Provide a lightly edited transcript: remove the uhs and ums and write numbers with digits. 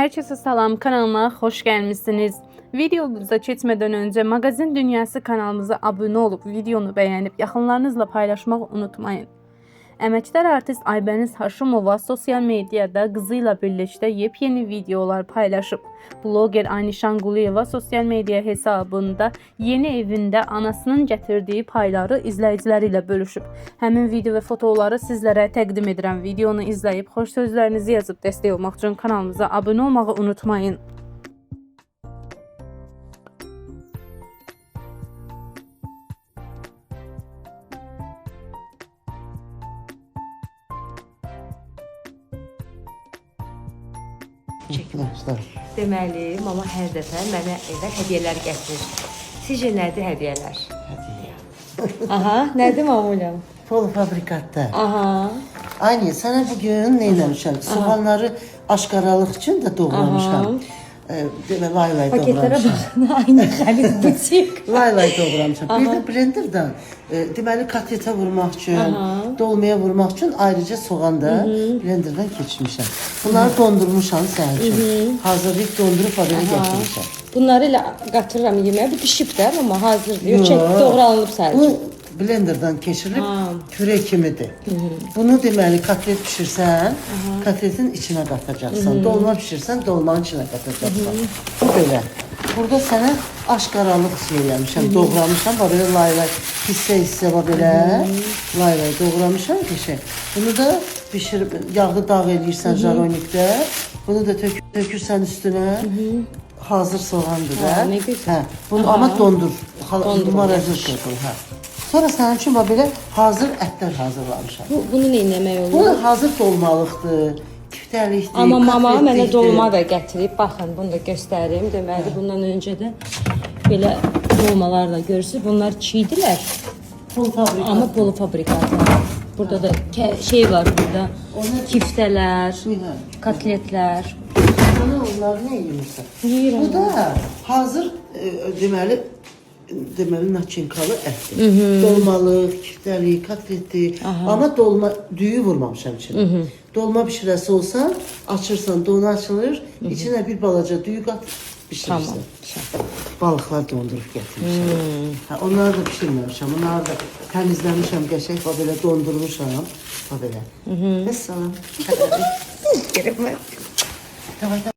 Herkese salam, kanalıma hoş gelmişsiniz. Videomuza keçmədən öncə Magazin Dünyası kanalımıza abunə olub, videonu bəyənib, yaxınlarınızla paylaşmaq unutmayın. Əməkdar artist Aybəniz Haşimova sosial mediada qızı ilə birlikdə yepyeni videolar paylaşıb. Bloger Aynişan Quliyeva sosial media hesabında yeni evində anasının gətirdiyi payları izləyiciləri ilə bölüşüb. Həmin video və fotoları sizlərə təqdim edirəm. Videonu izləyib xoş sözlərinizi yazıb dəstək olmaq üçün kanalımıza abunə olmağı unutmayın. Çəkmişlər. Deməli, mama hər dəfə mənə evə hədiyyələr gətirir. Sizcə nədir hədiyyələr? Hediye. Aha, nədir mamulam? Polofabrikatda. Aha. Aynı sana bugün ne eləmişəm? Soğanları aşkaralıq üçün də doğramışam. Demə lay Paketlərə doğramışam. baxın, aynı xəbir bitik. Lay doğramışam. Bir də blenderdan deməli kotleta vurmaq üçün, dolmaya vurmaq üçün ayrıca soğan da blenderdan keçirmişəm. Bunları dondurmuşam sənin üçün. Hazırlayıb dondurup adını gətirmişəm. Bunları ilə qatırıram yeməyə. Bu pişib də, amma hazırdır. Yox, doğranılıb Bu sadəcə. blenderdan keçirilib püre kimidir. Bunu deməli kotlet pişirsən, kotletin içine katacaksan. Dolma pişirsən, dolmanın içine katacaksan. Bu belə. Burada sənə aşkaralıq şeyləmişəm, doğramışam. Bax belə lay hissə bax belə lay doğramışam ki şey. Bunu da pişirib yağı dağ eləyirsən jaronikdə. Bunu da tökürsən üstünə. Hazır soğandır da. Ne güzel. Bunu ama dondur. Marajlı koydur. Sonra sənin üçün belə hazır ətlər hazırlamışam. Bunu nə etmək olur? Bu hazır dolmalıqdır, küftəlikdir, Amma mama mənə kotletlikdir. dolma da gətirib. Baxın, bunu da göstərim. Deməli, bundan öncə də belə dolmalar da görürsünüz. Bunlar çiydilər. Polofabrikat. Amma polofabrikatlar. Burada da şey var burada. Kiftələr, kotletlər. Sana onlar ne yiyorsun? Yeyirəm. Bu da hazır deməli naçinkalı ətdir. Dolmalı, küftəli, kotletli. Amma dolma düyü vurmamışam içine. Dolma pişirəsi olsa açırsan, donu açılır. İçine bir balaca düyü kat pişirirsən. Balıqlar dondurup gətirmişəm. Onları da pişirməmişəm. Onları da təmizləmişəm, qəşəng bax belə dondurmuşam. Bax belə. Vəssalam. Davay.